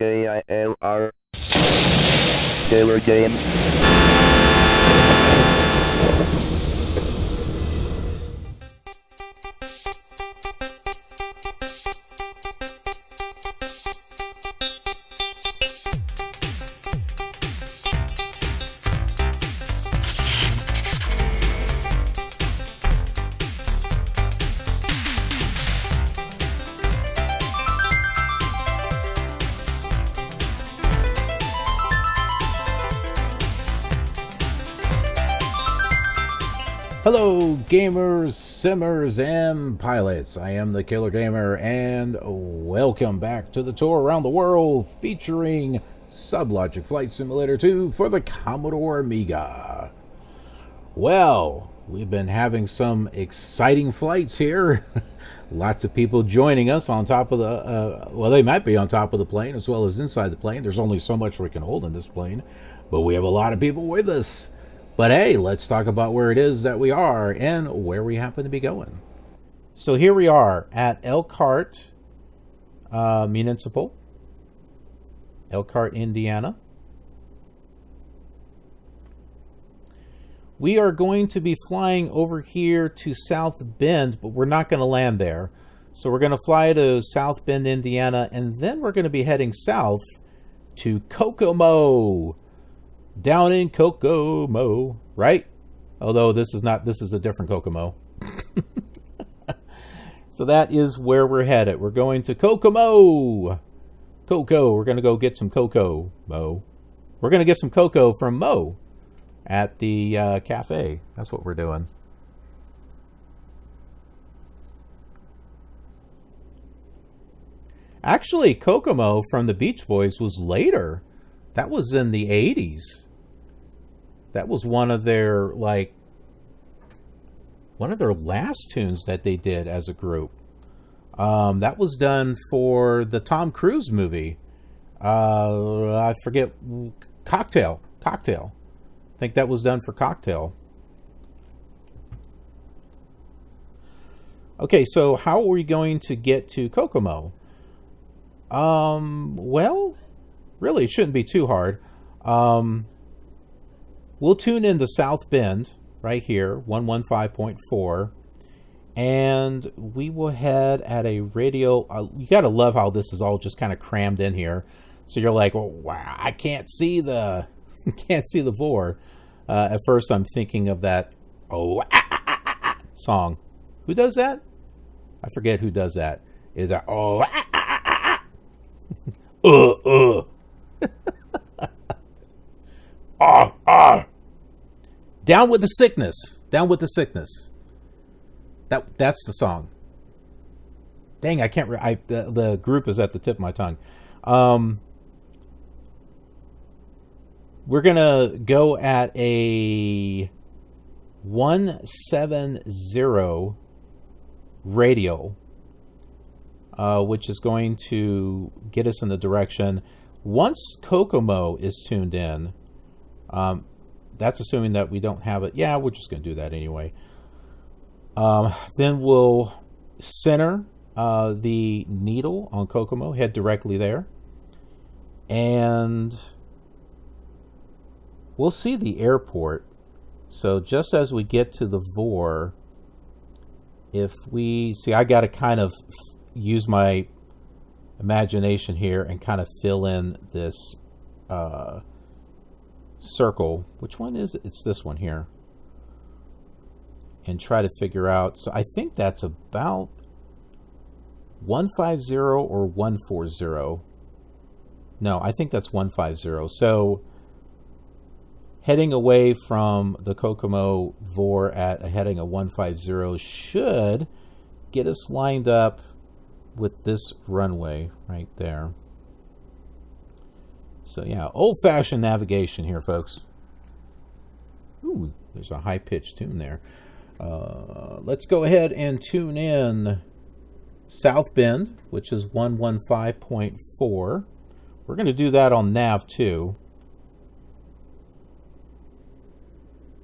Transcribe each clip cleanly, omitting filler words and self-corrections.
KILR. Killer game. Hello gamers, simmers, and pilots. I am the Killer Gamer, and welcome back to the tour around the world featuring Sublogic Flight Simulator 2 for the Commodore Amiga. Well, we've been having some exciting flights here. Lots of people joining us on top of the, well, they might be on top of the plane as well as inside the plane. There's only so much we can hold in this plane, but we have a lot of people with us. But hey, let's talk about where it is that we are and where we happen to be going. So here we are at Elkhart Municipal, Elkhart, Indiana. We are going to be flying over here to South Bend, but we're not going to land there. So we're going to fly to South Bend, Indiana, and then we're going to be heading south to Kokomo. Down in Kokomo, right? Although this is not, this is a different Kokomo. So that is where we're headed. We're going to Kokomo. Cocoa. We're going to go get some cocoa, Mo. We're going to get some cocoa from Mo at the cafe. That's what we're doing. Actually, Kokomo from the Beach Boys was later. That was in the 80s. That was one of their, like, one of their last tunes that they did as a group. That was done for the Tom Cruise movie. I forget, Cocktail. I think that was done for Cocktail. Okay, so how are we going to get to Kokomo? Well, really, it shouldn't be too hard. We'll tune into South Bend right here, 115.4, and we will head at a radio. You got to love how this is all just kind of crammed in here. So you're like, oh, wow, I can't see the VOR. At first, I'm thinking of that song. Who does that? I forget who does that. Is that Down with the sickness. Down with the sickness. That's the song. Dang, I can't. The group is at the tip of my tongue. We're gonna go at a 170 radio, which is going to get us in the direction. Once Kokomo is tuned in, that's assuming that we don't have it. Yeah, we're just going to do that anyway. Then we'll center the needle on Kokomo, head directly there. And we'll see the airport. So just as we get to the VOR, if we see, I got to kind of use my imagination here and kind of fill in this circle. Which one is it? It's this one here. And try to figure out. So I think that's about 150 or 140. No, I think that's 150. So heading away from the Kokomo VOR at a heading of 150 should get us lined up with this runway right there. So yeah, old-fashioned navigation here, folks. Ooh, there's a high-pitched tune there. Let's go ahead and tune in South Bend, which is 115.4. We're going to do that on nav 2.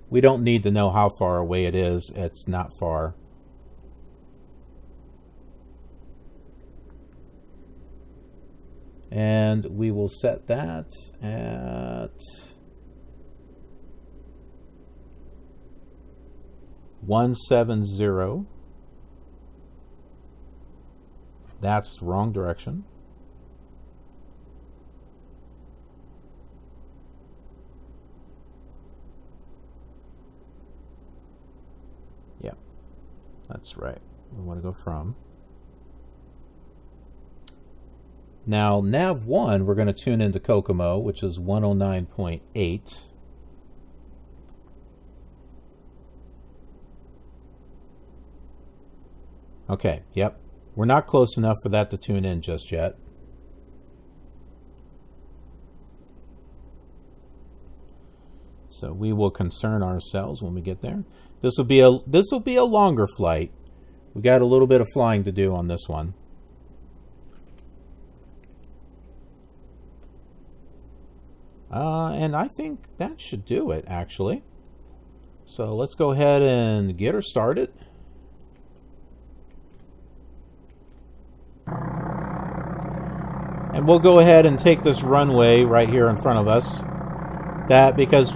We don't need to know how far away it is. It's not far. And we will set that at 170. That's the wrong direction. Yeah, that's right. We want to go from. Now, nav 1, we're going to tune into Kokomo, which is 109.8. Okay, yep. We're not close enough for that to tune in just yet. So we will concern ourselves when we get there. This will be a longer flight. We got a little bit of flying to do on this one. And I think that should do it, actually. So let's go ahead and get her started. And we'll go ahead and take this runway right here in front of us. That, because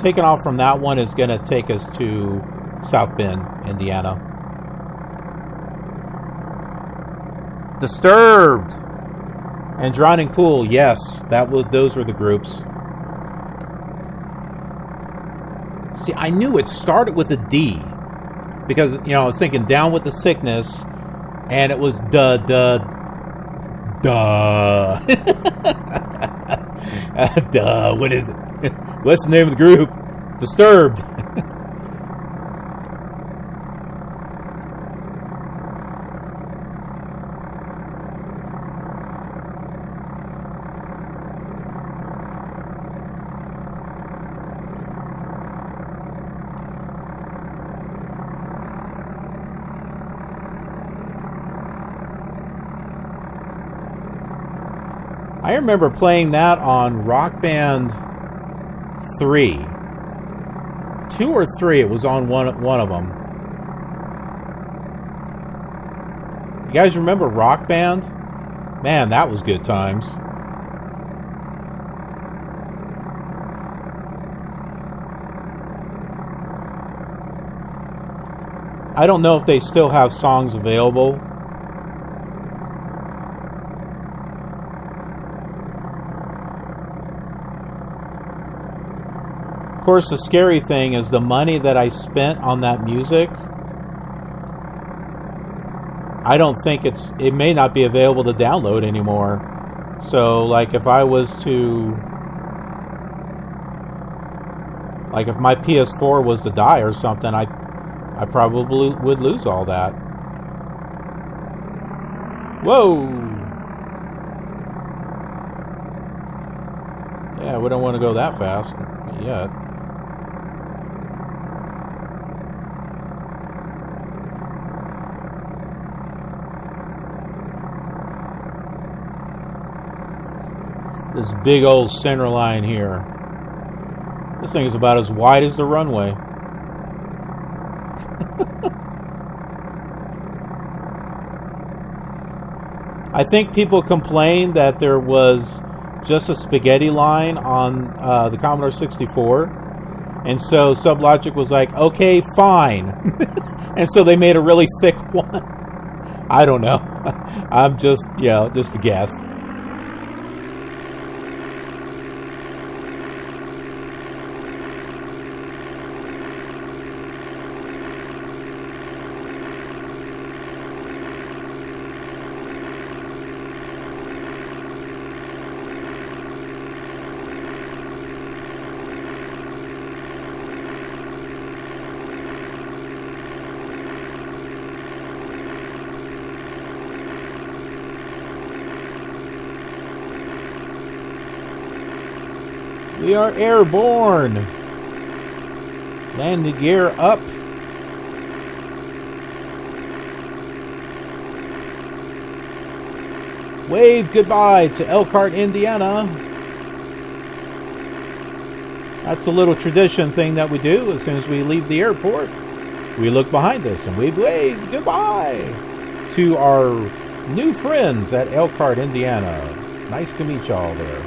taking off from that one is going to take us to South Bend, Indiana. Disturbed and Drowning Pool, yes, those were the groups. See, I knew it started with a D because, you know, I was thinking Down with the Sickness, and it was duh. Duh, what is it? What's the name of the group? Disturbed. I remember playing that on Rock Band 3. 2 or 3, it was on one of them. You guys remember Rock Band? Man, that was good times. I don't know if they still have songs available. Of course, the scary thing is the money that I spent on that music. I don't think it may not be available to download anymore. So, like, if I was to, like, if my PS4 was to die or something, I probably would lose all that. Whoa! Yeah, we don't want to go that fast yet. This big old center line here. This thing is about as wide as the runway. I think people complained that there was just a spaghetti line on the Commodore 64. And so Sublogic was like, okay, fine. And so they made a really thick one. I don't know. I'm just, you know, just a guess. We are airborne. Landing gear up. Wave goodbye to Elkhart, Indiana. That's a little tradition thing that we do as soon as we leave the airport. We look behind us and we wave goodbye to our new friends at Elkhart, Indiana. Nice to meet y'all there.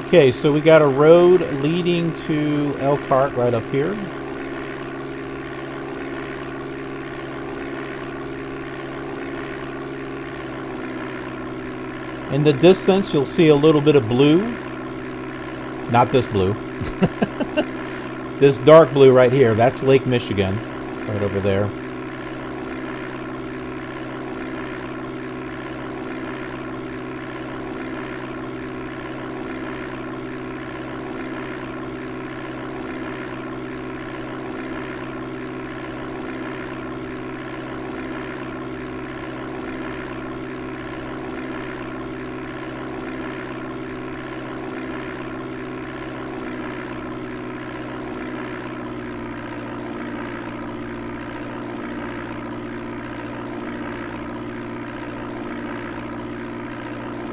Okay, so we got a road leading to Elkhart right up here. In the distance, you'll see a little bit of blue. Not this blue. This dark blue right here, that's Lake Michigan, right over there.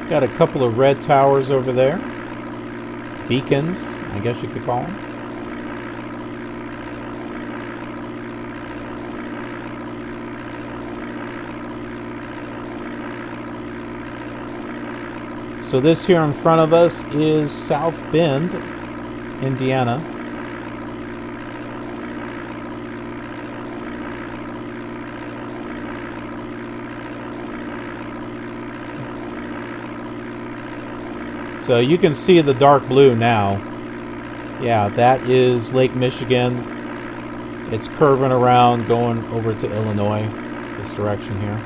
Got a couple of red towers over there. Beacons, I guess you could call them. So this here in front of us is South Bend, Indiana. So you can see the dark blue now. Yeah, that is Lake Michigan. It's curving around, going over to Illinois, this direction here.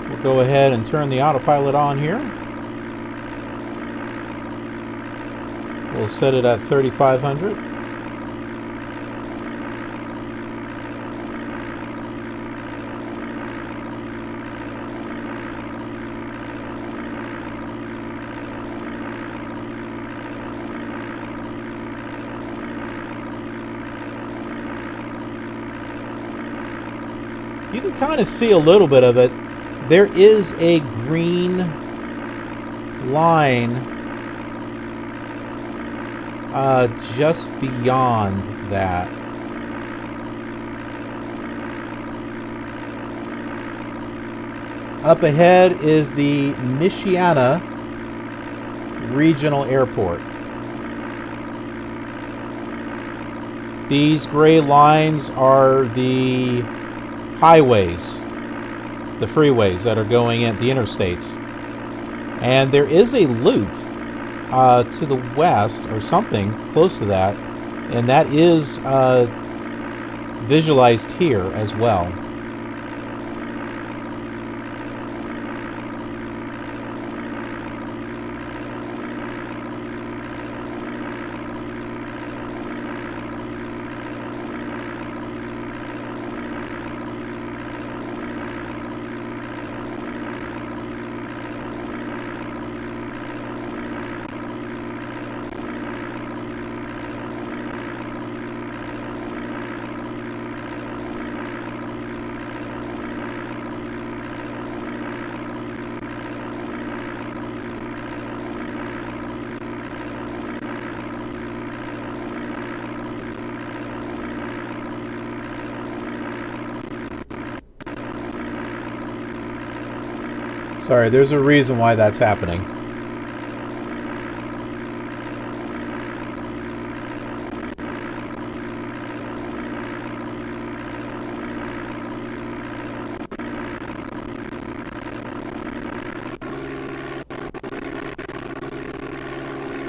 We'll go ahead and turn the autopilot on here. We'll set it at 3,500. You can kind of see a little bit of it. There is a green line just beyond that. Up ahead is the Michiana Regional Airport. These gray lines are the highways, the freeways that are going in, the interstates. And there is a loop to the west, or something close to that, and that is visualized here as well. Sorry, there's a reason why that's happening.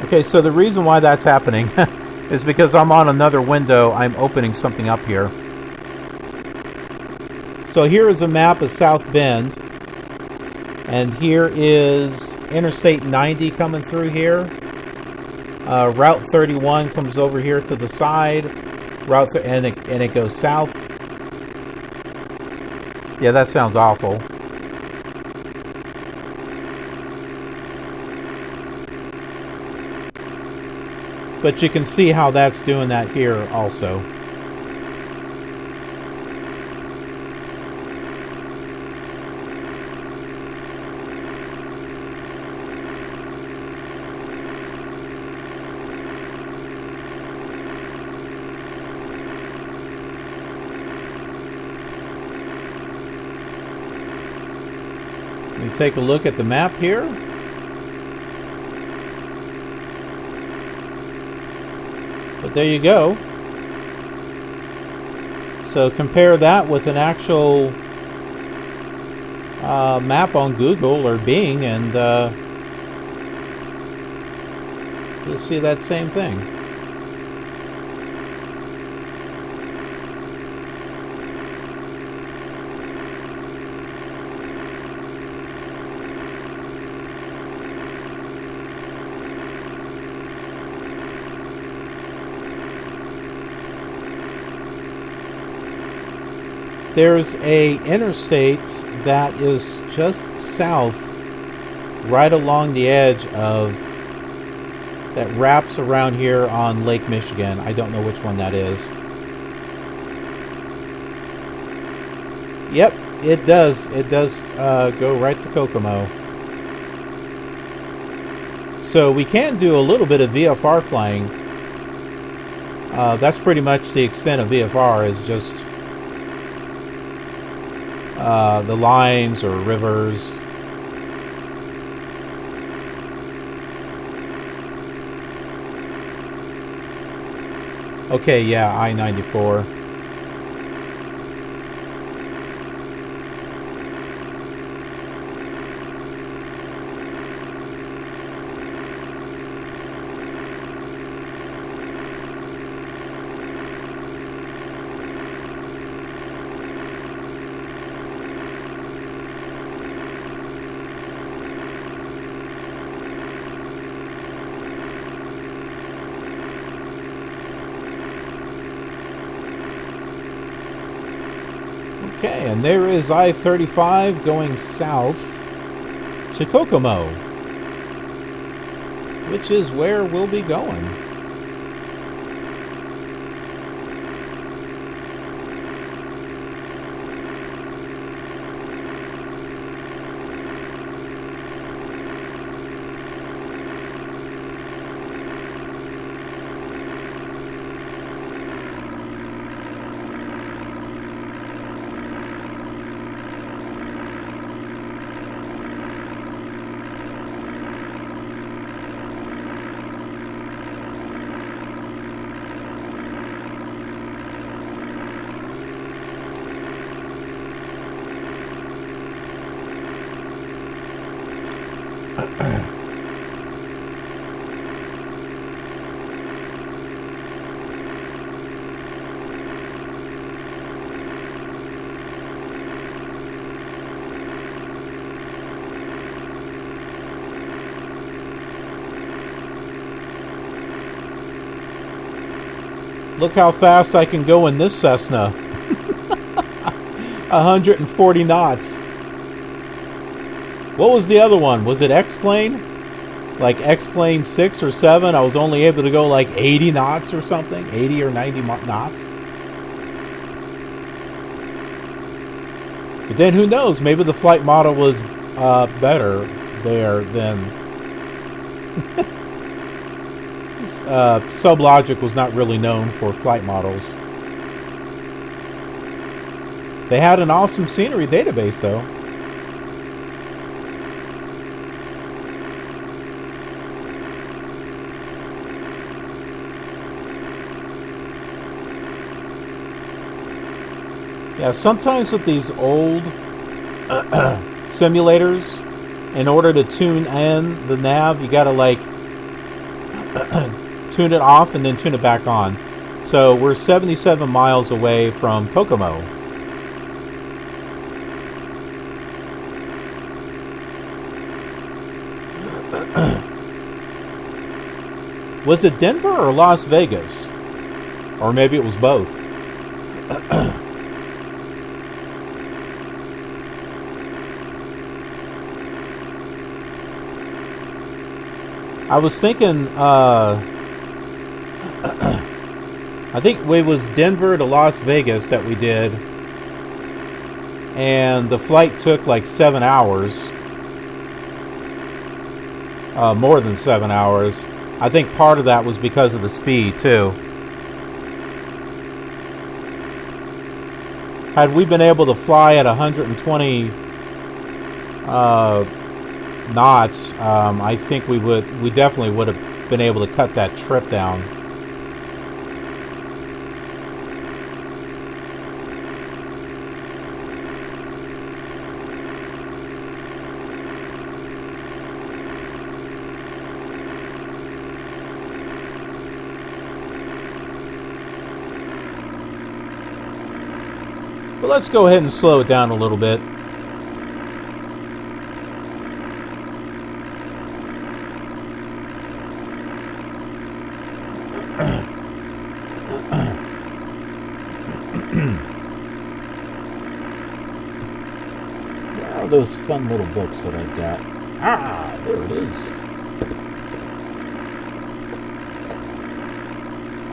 Okay, so the reason why that's happening is because I'm on another window. I'm opening something up here. So here is a map of South Bend. And here is Interstate 90 coming through here. Route 31 comes over here to the side. And it goes south. Yeah, that sounds awful. But you can see how that's doing that here also. We take a look at the map here. But there you go. So compare that with an actual map on Google or Bing, and you'll see that same thing. There's a interstate that is just south, right along the edge of, that wraps around here on Lake Michigan. I don't know which one that is. Yep, it does. It does go right to Kokomo. So we can do a little bit of VFR flying. That's pretty much the extent of VFR, is just the lines or rivers. Okay, yeah, I-94. Okay, and there is I-35 going south to Kokomo, which is where we'll be going. Look how fast I can go in this Cessna. 140 knots. What was the other one? Was it X-Plane? Like X-Plane 6 or 7? I was only able to go like 80 knots or something. 80 or 90 knots. But then who knows? Maybe the flight model was better there than... Sublogic was not really known for flight models. They had an awesome scenery database, though. Yeah, sometimes with these old simulators, in order to tune in the nav, you gotta like tune it off and then tune it back on. So we're 77 miles away from Kokomo. Was it Denver or Las Vegas? Or maybe it was both. I was thinking, I think it was Denver to Las Vegas that we did. And the flight took like 7 hours. More than 7 hours. I think part of that was because of the speed, too. Had we been able to fly at 120 not, I think we definitely would have been able to cut that trip down. But let's go ahead and slow it down a little bit. Where are those fun little books that I've got? Ah, there it is.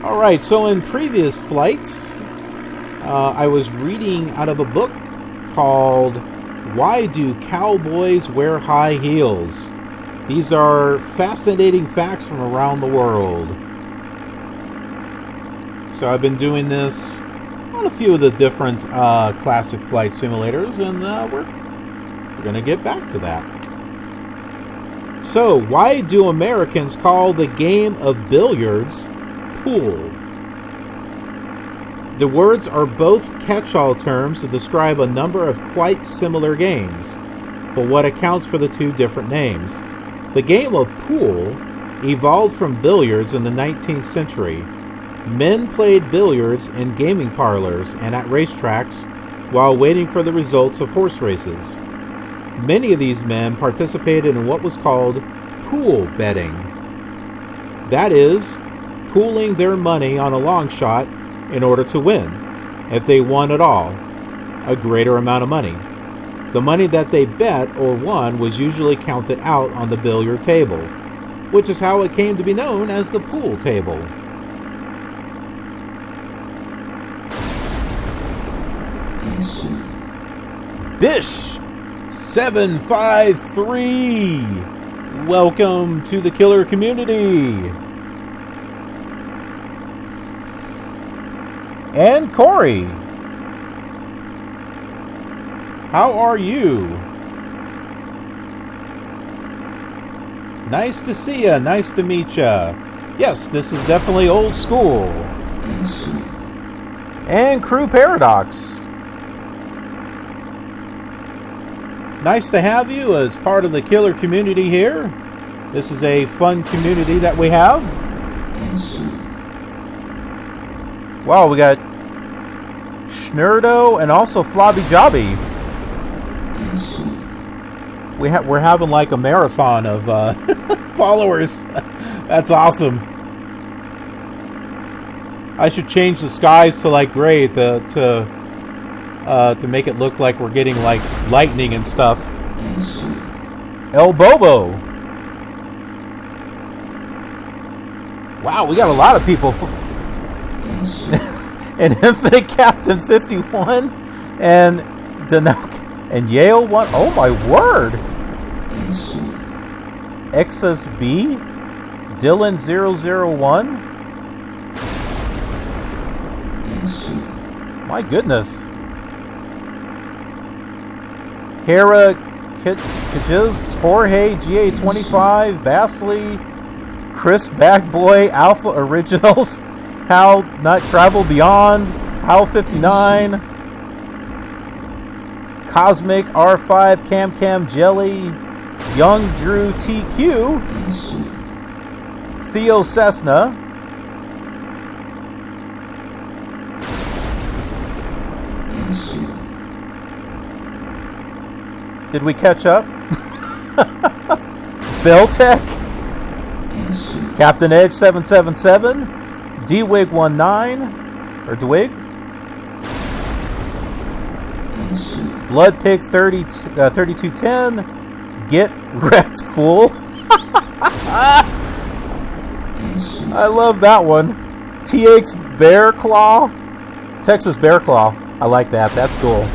Alright, so in previous flights, I was reading out of a book called Why Do Cowboys Wear High Heels? These are fascinating facts from around the world. So I've been doing this on a few of the different classic flight simulators, and we're going to get back to that. So, why do Americans call the game of billiards pool? The words are both catch-all terms to describe a number of quite similar games, but what accounts for the two different names? The game of pool evolved from billiards in the 19th century. Men played billiards in gaming parlors and at racetracks while waiting for the results of horse races. Many of these men participated in what was called pool betting. That is, pooling their money on a long shot in order to win, if they won at all, a greater amount of money. The money that they bet or won was usually counted out on the billiard table, which is how it came to be known as the pool table. Bish 753, welcome to the killer community. And Corey, how are you? Nice to see ya. Nice to meet ya. Yes, this is definitely old school. And Crew Paradox. Nice to have you as part of the killer community here. This is a fun community that we have. Wow, we got Schnerdo and also Flobby Jobby. We're having like a marathon of followers. That's awesome. I should change the skies to like gray to make it look like we're getting like lightning and stuff. El Bobo. Wow, we got a lot of people. And Infinite Captain 51 and Danok and Yale 1. Oh my word. XSB Dylan 001. My goodness. Herrakaljis, Jorge, GA25, Basley, crispbagboy, Alpha Originals, How Not Travelbeyond, How 59, Cosmic R5, Cam Jelly, youngdrewtq, Theo Cessna, did we catch up? Beltec, Captain Edge 777, Dwig 19 or Dwig, Blood Pig 3210, Get Wrecked Fool. I love that one. TX Bear Claw, Texas Bear Claw. I like that. That's cool.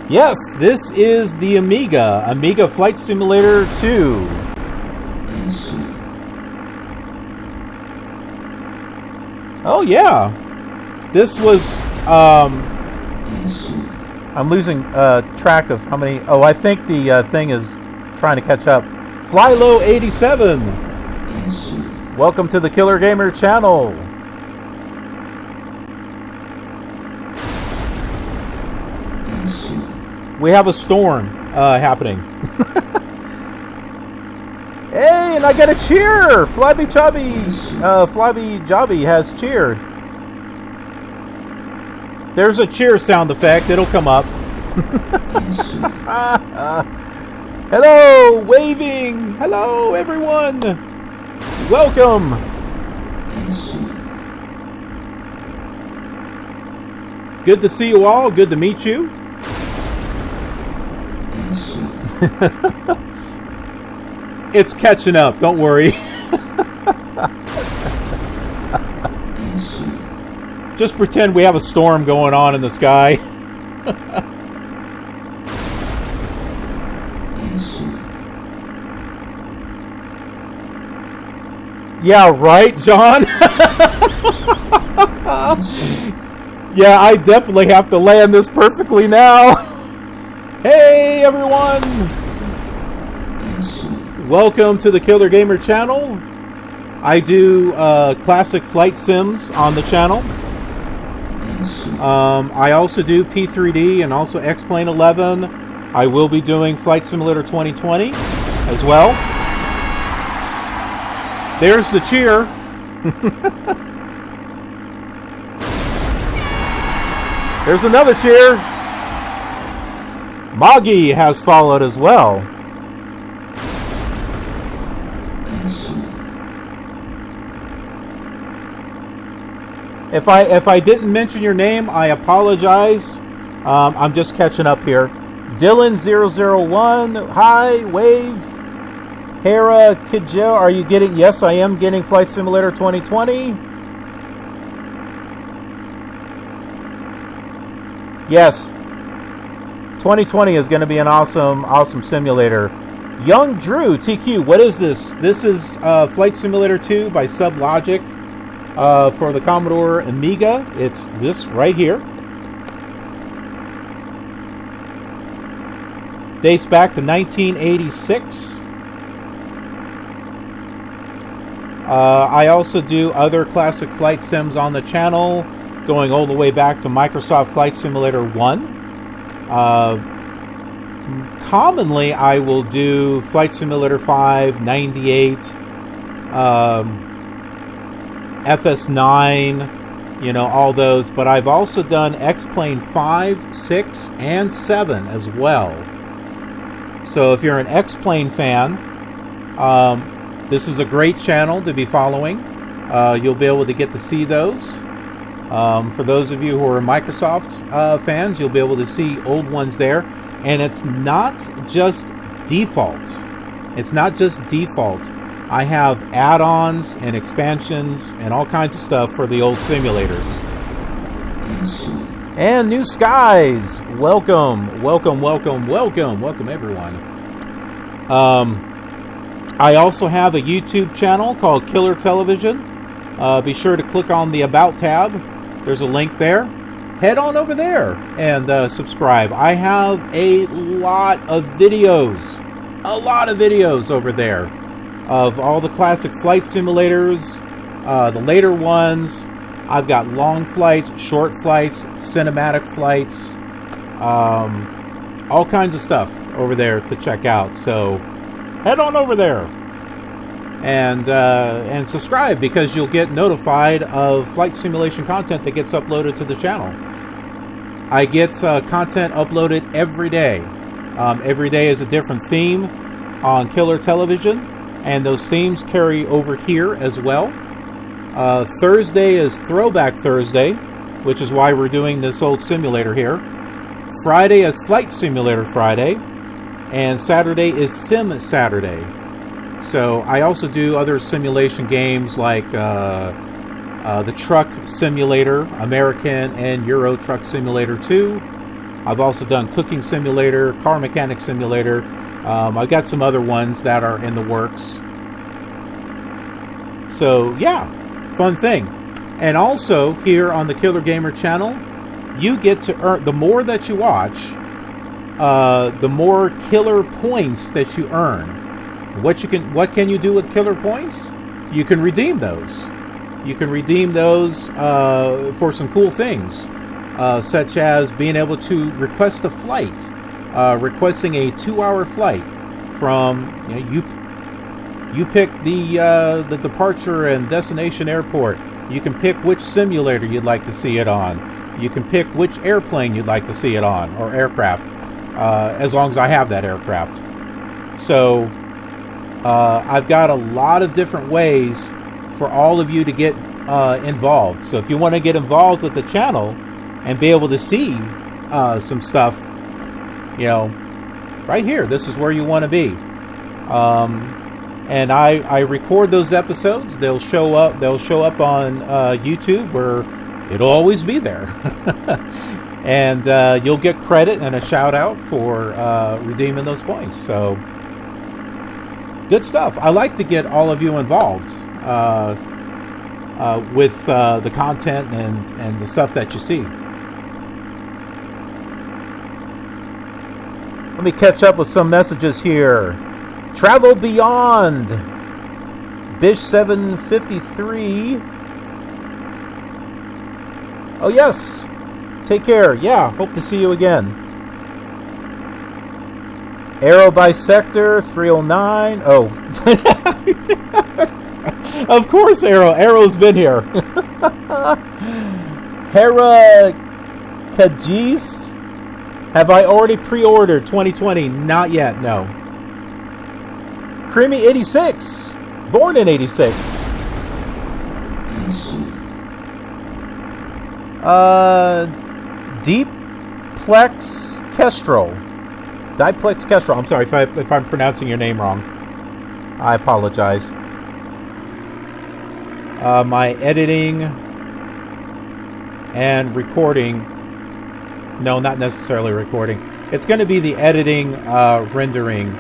Yes, this is the Amiga Flight Simulator 2. Oh yeah, this was I'm losing track of how many. Oh, I think the thing is trying to catch up. Flylow87. Welcome to the Killer Gamer channel. We have a storm happening. Hey, and I got a cheer! Flabby Jobby has cheered. There's a cheer sound effect. It'll come up. Hello, waving. Hello, everyone. Welcome. Good to see you all. Good to meet you. It's catching up. Don't worry. Just pretend we have a storm going on in the sky. Yeah, right, John? Yeah, I definitely have to land this perfectly now. Hey, everyone! Welcome to the Killer Gamer channel. I do classic flight sims on the channel. I also do P3D and also X-Plane 11. I will be doing Flight Simulator 2020 as well. There's the cheer. There's another cheer. Moggy has followed as well. If I didn't mention your name, I apologize. I'm just catching up here. Dylan001, hi, wave. Herrakaljis, are you getting? Yes, I am getting Flight Simulator 2020. Yes, 2020 is going to be an awesome simulator. Youngdrewtq, what is this? This is Flight Simulator 2 by Sublogic. For the Commodore Amiga, it's this right here. Dates back to 1986. I also do other classic flight sims on the channel, going all the way back to Microsoft Flight Simulator 1. Commonly, I will do Flight Simulator 5, 98, FS9, you know, all those, but I've also done X-Plane 5, 6, and 7 as well. So if you're an X-Plane fan, this is a great channel to be following. You'll be able to get to see those. For those of you who are Microsoft fans, you'll be able to see old ones there. And it's not just default. It's not just default. I have add-ons and expansions and all kinds of stuff for the old simulators. And New Skies, welcome, welcome, welcome, welcome, welcome everyone. I also have a YouTube channel called Killer Television. Be sure to click on the About tab. There's a link there. Head on over there and subscribe. I have a lot of videos over there. Of all the classic flight simulators, the later ones. I've got long flights, short flights, cinematic flights, all kinds of stuff over there to check out. So head on over there and subscribe, because you'll get notified of flight simulation content that gets uploaded to the channel. I get content uploaded every day. Every day is a different theme on Killer Television. And those themes carry over here as well. Thursday is Throwback Thursday, which is why we're doing this old simulator here. Friday is Flight Simulator Friday. And Saturday is Sim Saturday. So I also do other simulation games like the Truck Simulator, American and Euro Truck Simulator 2. I've also done Cooking Simulator, Car Mechanic Simulator. I've got some other ones that are in the works. So, yeah, fun thing. And also, here on the Killer Gamer channel, you get to earn, the more that you watch, the more killer points that you earn. What can you do with killer points? You can redeem those. You can redeem those for some cool things, such as being able to request a flight, requesting a 2-hour flight from, you pick the departure and destination airport. You can pick which simulator you'd like to see it on. You can pick which airplane you'd like to see it on, or aircraft, as long as I have that aircraft. So I've got a lot of different ways for all of you to get involved. So if you want to get involved with the channel and be able to see some stuff, right here, this is where you want to be. And I record those episodes. They'll show up on YouTube, where it'll always be there. And you'll get credit and a shout out for redeeming those points. So good stuff. I like to get all of you involved with the content and the stuff that you see. Let me catch up with some messages here. Travel Beyond, Bish 753. Oh yes, take care. Yeah, hope to see you again. Arrow Bisector 309. Oh, of course, Arrow's been here. Herrakaljis. Have I already pre-ordered 2020? Not yet, no. Creamy 86, born in 86. Diplex Kestrel. I'm sorry if I'm pronouncing your name wrong. I apologize. My editing and recording. No, not necessarily recording. It's going to be the editing, rendering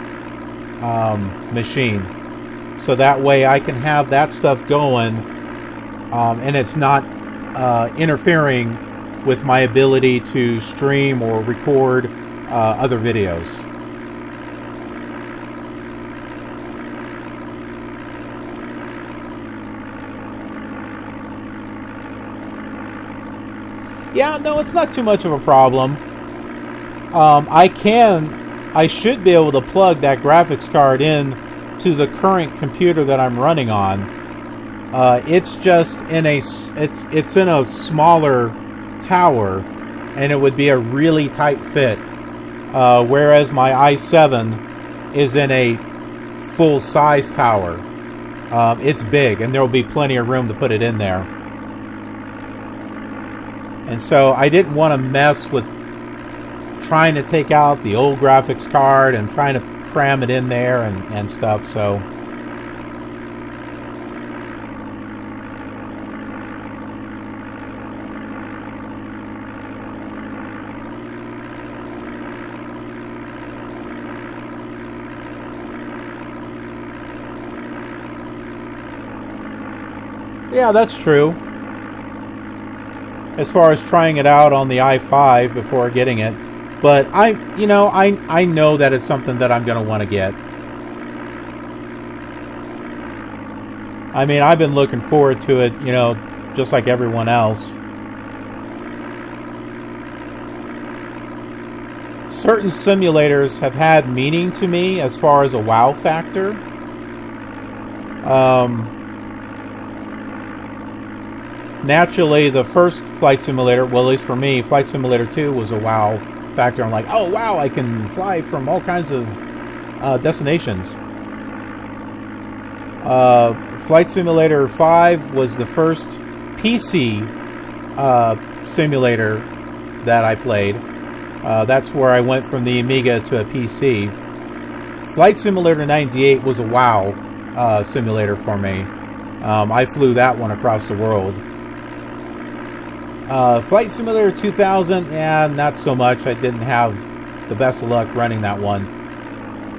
machine. So that way I can have that stuff going, and it's not interfering with my ability to stream or record other videos. Yeah, no, it's not too much of a problem. I should be able to plug that graphics card in to the current computer that I'm running on. It's just in it's in a smaller tower, and it would be a really tight fit. Whereas my i7 is in a full-size tower. It's big, and there will be plenty of room to put it in there. And so I didn't want to mess with trying to take out the old graphics card and trying to cram it in there and stuff, so. Yeah, that's true. As far as trying it out on the i5 before getting it. But I know that it's something that I'm going to want to get. I mean, I've been looking forward to it, just like everyone else. Certain simulators have had meaning to me as far as a wow factor. Naturally, the first flight simulator, well, at least for me, Flight Simulator 2 was a wow factor. I'm like, oh, wow, I can fly from all kinds of destinations. Flight Simulator 5 was the first PC simulator that I played. That's where I went from the Amiga to a PC. Flight Simulator 98 was a wow simulator for me. I flew that one across the world. Flight Simulator 2000, not so much. I didn't have the best of luck running that one.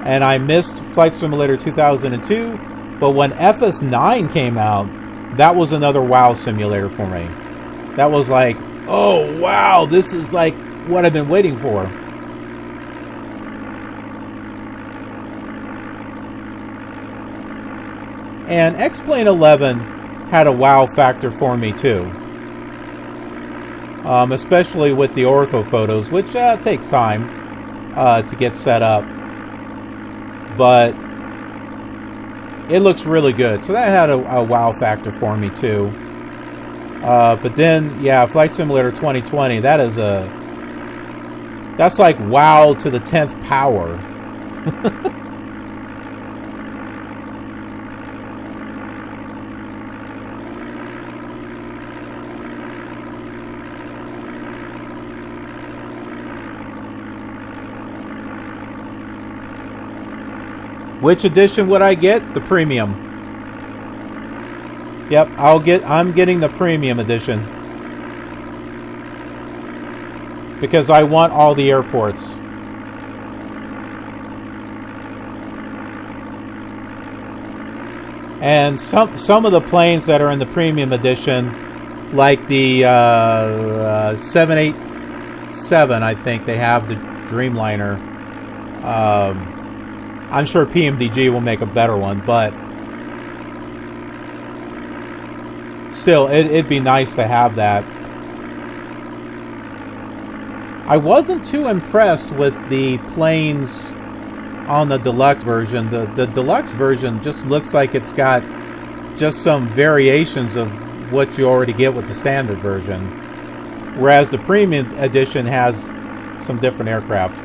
And I missed Flight Simulator 2002, but when FS9 came out, that was another WoW simulator for me. That was like Oh, wow. This is like what I've been waiting for. And X-Plane 11 had a wow factor for me, too. Especially with the ortho photos, which takes time to get set up. But it looks really good. So that had a wow factor for me, too. But then, yeah, Flight Simulator 2020, that's like wow to the 10th power. Which edition would I get? The premium. Yep, I'm getting the premium edition. Because I want all the airports. And some of the planes that are in the premium edition, like the 787, I think they have the Dreamliner. I'm sure PMDG will make a better one, but still, it'd be nice to have that. I wasn't too impressed with the planes on the deluxe version. The deluxe version just looks like it's got just some variations of what you already get with the standard version, whereas the premium edition has some different aircraft.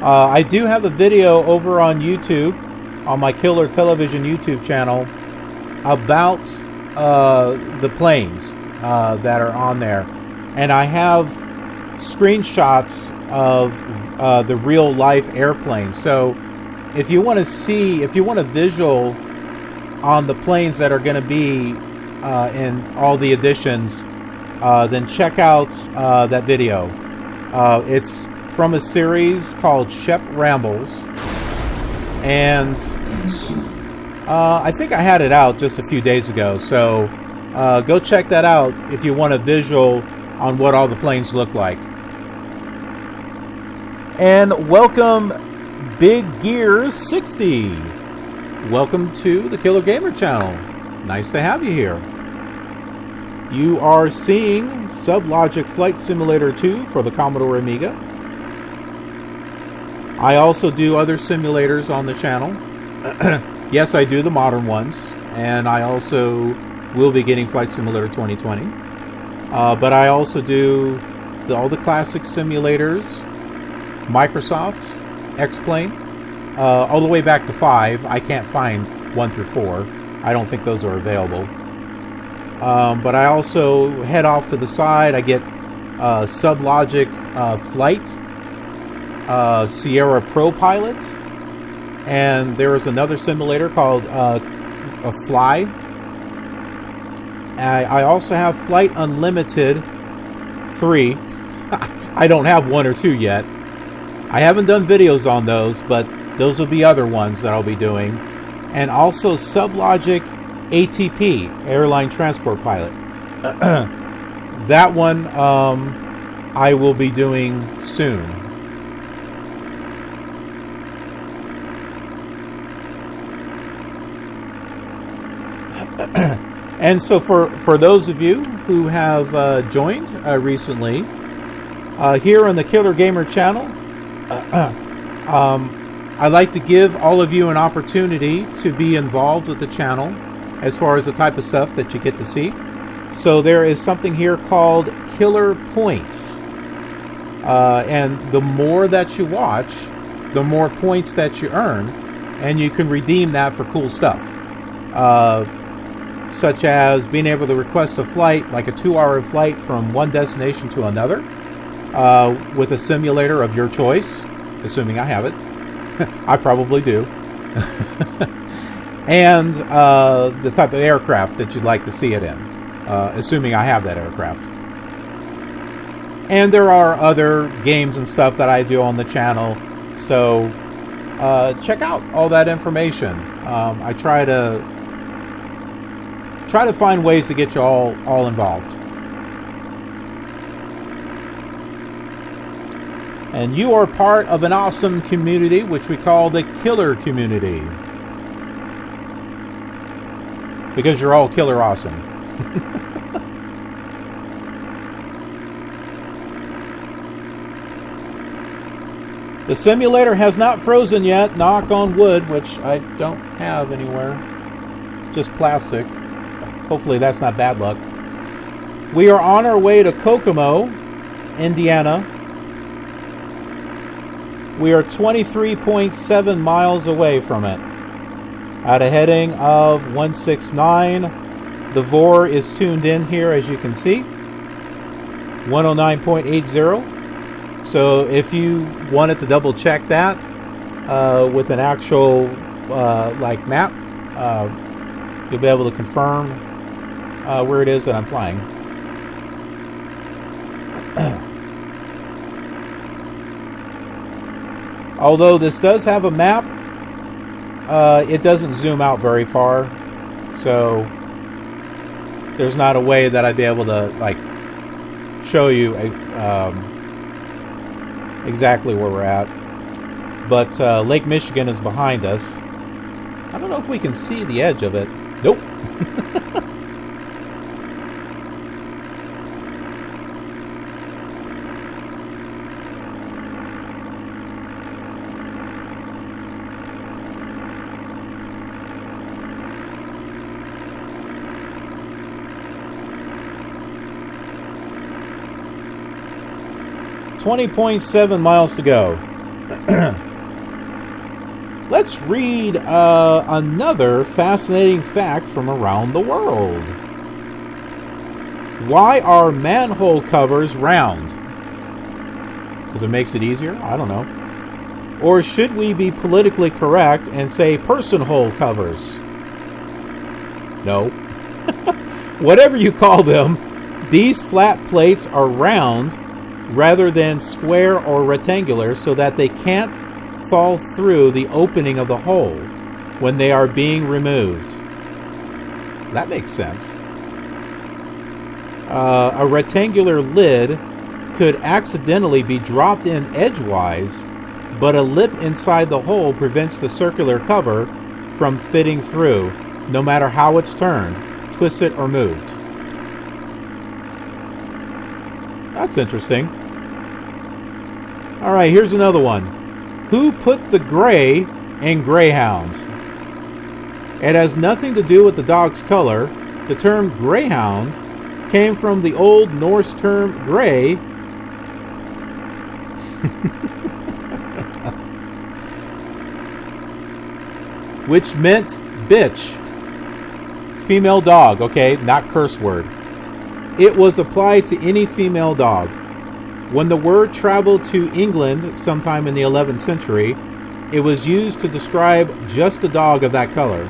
I do have a video over on YouTube, on my KILR Television YouTube channel, about the planes that are on there. And I have screenshots of the real life airplanes. So if you want to see, if you want a visual on the planes that are going to be in all the editions, then check out that video. It's from a series called Shep Rambles, and I think I had it out just a few days ago, so go check that out if you want a visual on what all the planes look like. And welcome Big Gears 60. Welcome to the Killer Gamer channel. Nice to have you here. You are seeing Sublogic Flight Simulator 2 for the Commodore Amiga. I also do other simulators on the channel. Yes, I do the modern ones, and I also will be getting Flight Simulator 2020. But I also do all the classic simulators, Microsoft, X-Plane, all the way back to 5. I can't find 1 through 4. I don't think those are available. But I also head off to the side. I get Sublogic Flight, Sierra Pro Pilot, and there is another simulator called a Fly. I also have Flight Unlimited 3. I don't have 1 or 2 yet. I haven't done videos on those, but those will be other ones that I'll be doing. And also Sublogic ATP, Airline Transport Pilot. That one I will be doing soon. And so for those of you who have joined recently, here on the Killer Gamer channel, I'd like to give all of you an opportunity to be involved with the channel as far as the type of stuff that you get to see. So there is something here called Killer Points. And the more that you watch, the more points that you earn, and you can redeem that for cool stuff. Such as being able to request a flight, like a 2-hour flight from one destination to another, with a simulator of your choice, assuming I have it. I probably do. And the type of aircraft that you'd like to see it in, assuming I have that aircraft. And there are other games and stuff that I do on the channel, so check out all that information. I try try to find ways to get you all involved. And you are part of an awesome community, which we call the Killer community. Because you're all killer awesome. The simulator has not frozen yet, knock on wood, which I don't have anywhere. Just plastic. Hopefully that's not bad luck. We are on our way to Kokomo, Indiana. We are 23.7 miles away from it. At a heading of 169. The VOR is tuned in here, as you can see. 109.80. So if you wanted to double check that with an actual like map, you'll be able to confirm where it is that I'm flying. Although this does have a map, it doesn't zoom out very far, so there's not a way that I'd be able to like show you exactly where we're at. But Lake Michigan is behind us. I don't know if we can see the edge of it. Nope. .7 miles to go. Let's read another fascinating fact from around the world. Why are manhole covers round? Because it makes it easier? I don't know. Or should we be politically correct and say person hole covers? No. Whatever you call them, these flat plates are round rather than square or rectangular, so that they can't fall through the opening of the hole when they are being removed. That makes sense. A rectangular lid could accidentally be dropped in edgewise, but a lip inside the hole prevents the circular cover from fitting through, no matter how it's turned, twisted, or moved. That's interesting. All right, here's another one. Who put the gray in greyhound? It has nothing to do with the dog's color. The term greyhound came from the Old Norse term grey, which meant bitch. Female dog, okay, not curse word. It was applied to any female dog. When the word traveled to England sometime in the 11th century, it was used to describe just a dog of that color.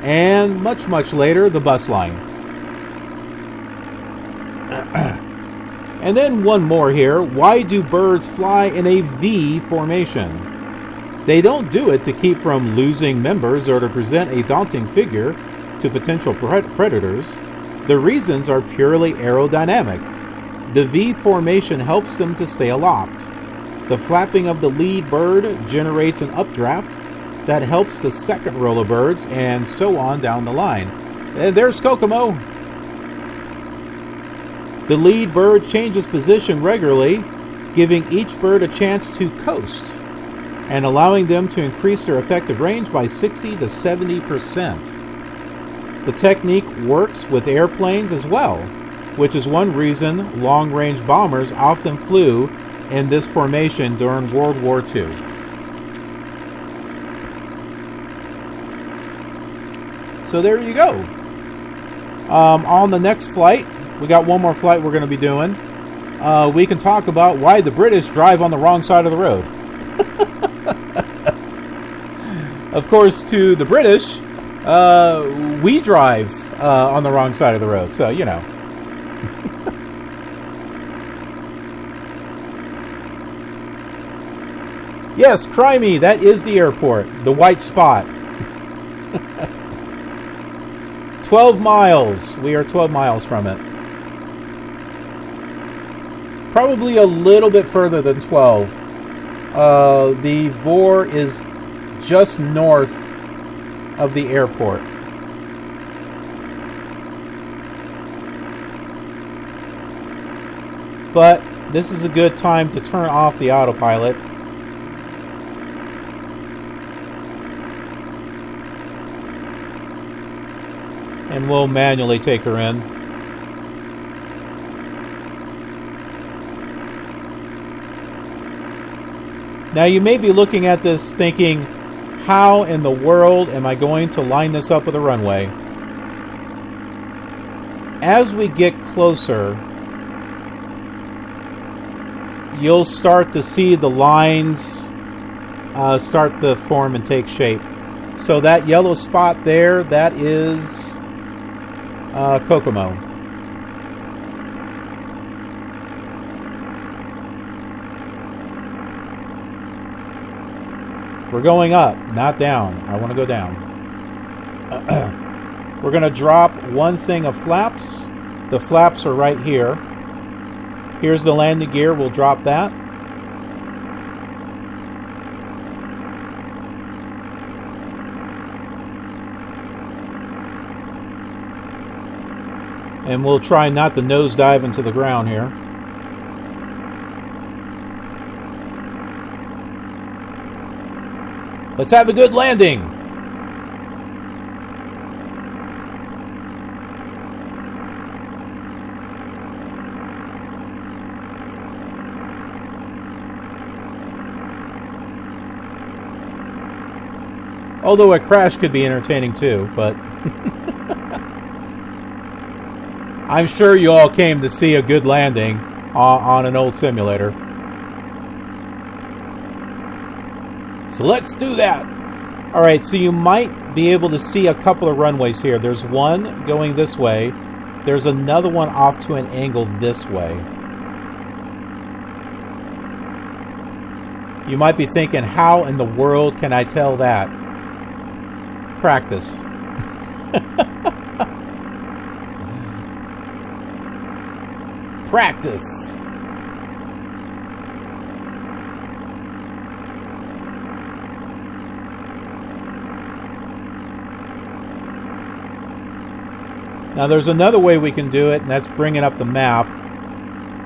And much, much later, the bus line. And then one more here. Why do birds fly in a V formation? They don't do it to keep from losing members or to present a daunting figure to potential predators. The reasons are purely aerodynamic. The V formation helps them to stay aloft. The flapping of the lead bird generates an updraft that helps the second row of birds, and so on down the line. And there's Kokomo. The lead bird changes position regularly, giving each bird a chance to coast and allowing them to increase their effective range by 60 to 70%. The technique works with airplanes as well, which is one reason long-range bombers often flew in this formation during World War II. So there you go. On the next flight, we got one more flight we're going to be doing. We can talk about why the British drive on the wrong side of the road. Of course, to the British, we drive on the wrong side of the road, so you know. Yes, Crimey, that is the airport, the white spot. 12 miles. We are 12 miles from it. Probably a little bit further than 12. The Vor is just north of the airport. But this is a good time to turn off the autopilot. And we'll manually take her in. Now you may be looking at this thinking, how in the world am I going to line this up with a runway? As we get closer, you'll start to see the lines start to form and take shape. So that yellow spot there, that is Kokomo. We're going up, not down. I want to go down. We're going to drop one thing of flaps. The flaps are right here. Here's the landing gear. We'll drop that. And we'll try not to nosedive into the ground here. Let's have a good landing. Although a crash could be entertaining too, but I'm sure you all came to see a good landing on an old simulator. So let's do that. All right, so you might be able to see a couple of runways here. There's one going this way. There's another one off to an angle this way. You might be thinking, how in the world can I tell that? Practice. Practice. Now there's another way we can do it, and that's bringing up the map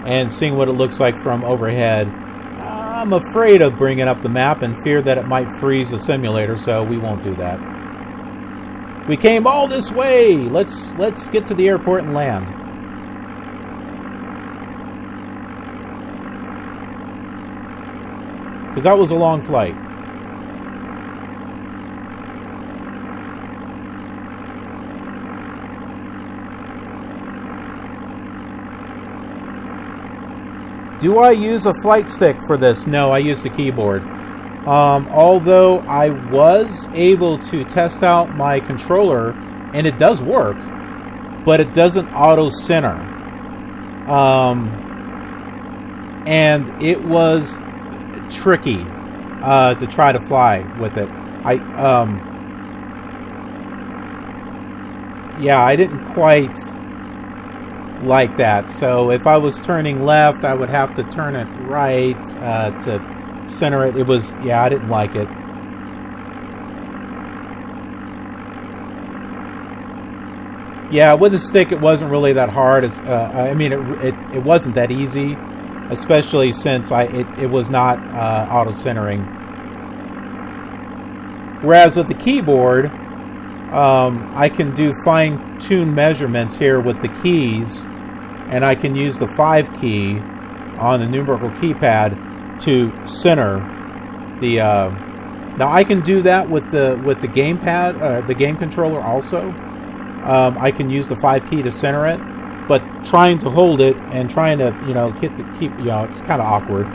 and seeing what it looks like from overhead. I'm afraid of bringing up the map and fear that it might freeze the simulator, so we won't do that. We came all this way. Let's get to the airport and land. Because that was a long flight. Do I use a flight stick for this? No, I use the keyboard. Although I was able to test out my controller, and it does work, but it doesn't auto-center. And it was tricky to try to fly with it. Yeah, I didn't quite like that. So if I was turning left, I would have to turn it right to center it. It was, yeah, I didn't like it. Yeah, with a stick, it wasn't really that hard. I mean, it wasn't that easy, especially since it was not auto-centering. Whereas with the keyboard, I can do fine-tune measurements here with the keys, and I can use the 5 key on the numerical keypad to center the. Now I can do that with the gamepad, the game controller also. I can use the 5 key to center it, but trying to hold it and trying to it's kind of awkward.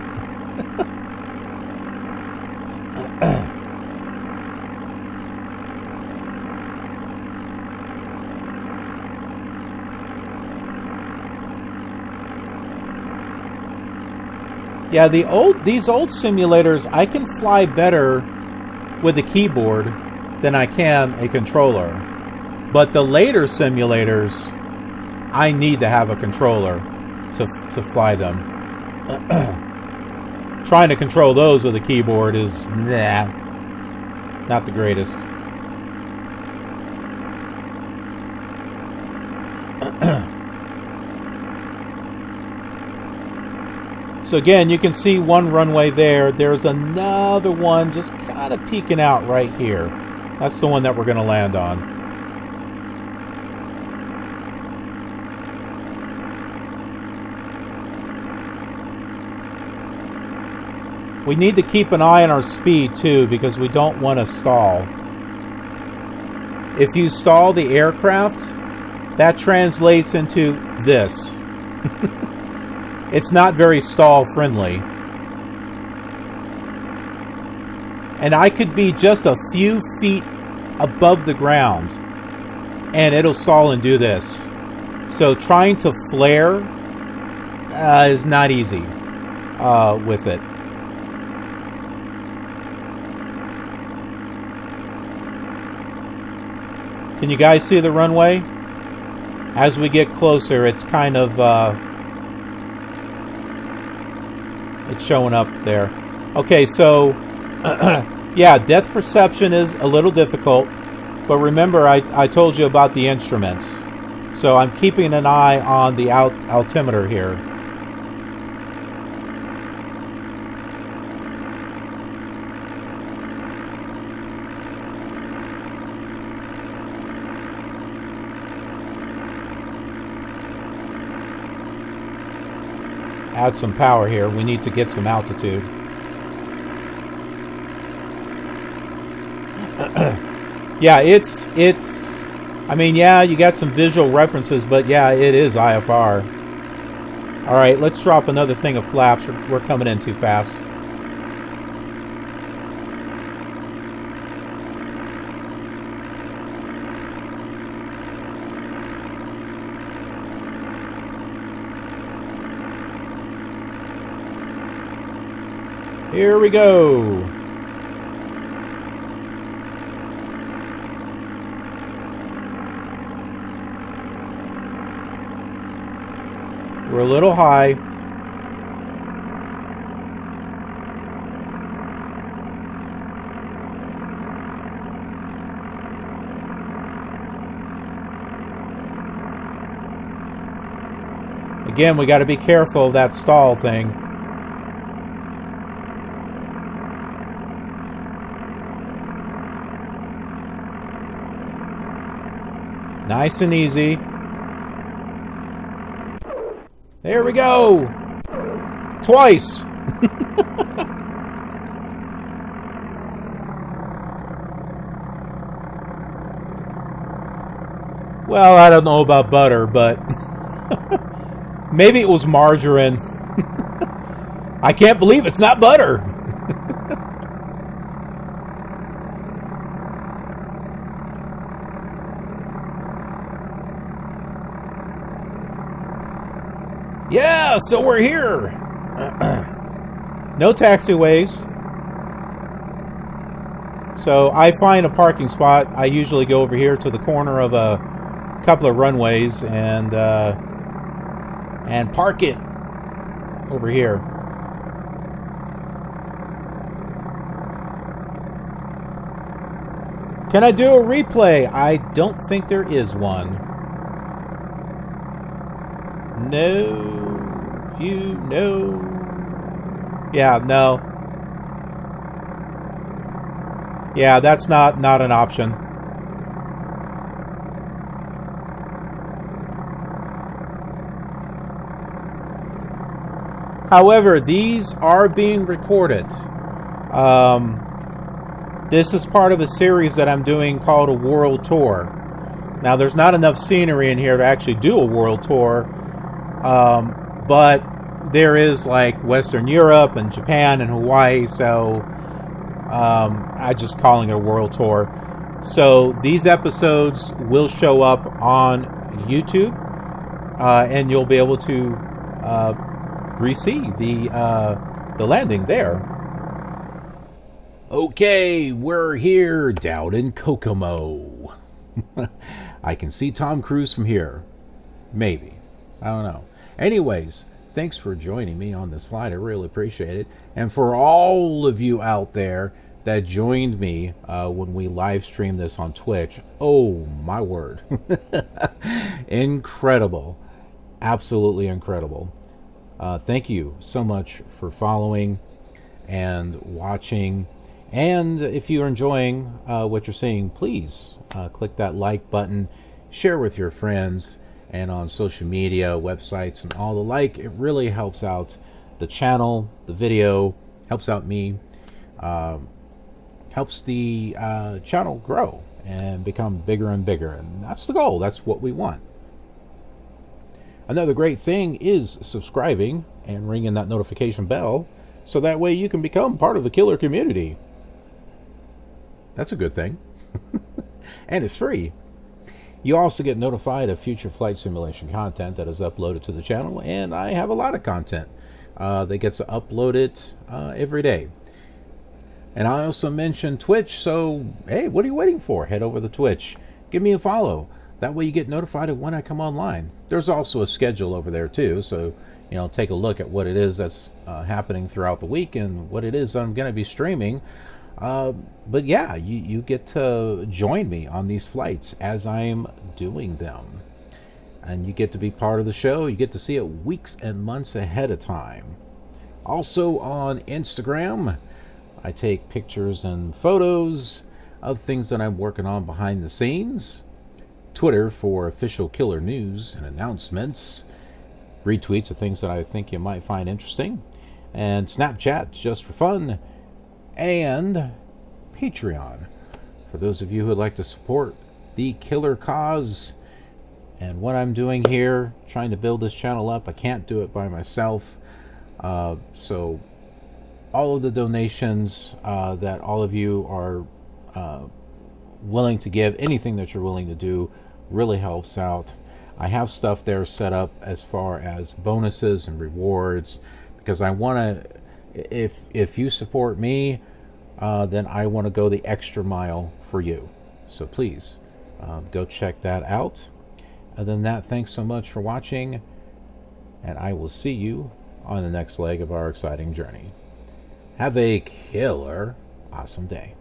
Yeah, these old simulators, I can fly better with a keyboard than I can a controller. But the later simulators, I need to have a controller to fly them. Trying to control those with a keyboard is not the greatest. So again, you can see one runway there. There's another one just kind of peeking out right here. That's the one that we're going to land on. We need to keep an eye on our speed too, because we don't want to stall. If you stall the aircraft, that translates into this. It's not very stall friendly. And I could be just a few feet above the ground and it'll stall and do this. So trying to flare is not easy with it. Can you guys see the runway? As we get closer, it's kind of it's showing up there. Okay, so yeah, depth perception is a little difficult, but remember I told you about the instruments. So I'm keeping an eye on the altimeter here. Add some power here. We need to get some altitude. Yeah, it's I mean, yeah, you got some visual references, but yeah, it is IFR. All right, let's drop another thing of flaps. We're coming in too fast. Here we go. We're a little high. Again, we got to be careful of that stall thing. Nice and easy. There we go. Twice. Well, I don't know about butter, but maybe it was margarine. I can't believe it's not butter. Yeah, so we're here. No taxiways. So I find a parking spot. I usually go over here to the corner of a couple of runways and park it over here. Can I do a replay? I don't think there is one. No. No. Yeah, no. Yeah, that's not an option. However, these are being recorded. This is part of a series that I'm doing called a world tour. Now, there's not enough scenery in here to actually do a world tour. But there is like Western Europe and Japan and Hawaii, so I'm just calling it a world tour. So these episodes will show up on YouTube, and you'll be able to receive the landing there. Okay, we're here down in Kokomo. I can see Tom Cruise from here. Maybe. I don't know. Anyways, thanks for joining me on this flight. I really appreciate it. And for all of you out there that joined me when we live streamed this on Twitch, oh my word. Incredible. Absolutely incredible. Thank you so much for following and watching. And if you're enjoying what you're seeing, please click that like button, share with your friends, and on social media, websites, and all the like. It really helps out the channel, the video, helps out me, helps the channel grow and become bigger and bigger. And that's the goal. That's what we want. Another great thing is subscribing and ringing that notification bell, so that way you can become part of the KILR community. That's a good thing. And it's free. You also get notified of future flight simulation content that is uploaded to the channel, and I have a lot of content that gets uploaded every day. And I also mentioned Twitch, so hey, what are you waiting for? Head over to Twitch. Give me a follow. That way you get notified of when I come online. There's also a schedule over there too, so take a look at what it is that's happening throughout the week and what it is I'm going to be streaming. But yeah, you get to join me on these flights as I'm doing them. And you get to be part of the show. You get to see it weeks and months ahead of time. Also on Instagram, I take pictures and photos of things that I'm working on behind the scenes. Twitter for official KILR news and announcements. Retweets of things that I think you might find interesting. And Snapchat just for fun. And Patreon for those of you who would like to support the KILR cause and what I'm doing here, trying to build this channel up. I can't do it by myself, so all of the donations that all of you are willing to give, anything that you're willing to do, really helps out. I have stuff there set up as far as bonuses and rewards, because I want to, if you support me, then I want to go the extra mile for you. So please go check that out. Other than that, thanks so much for watching, and I will see you on the next leg of our exciting journey. Have a killer awesome day.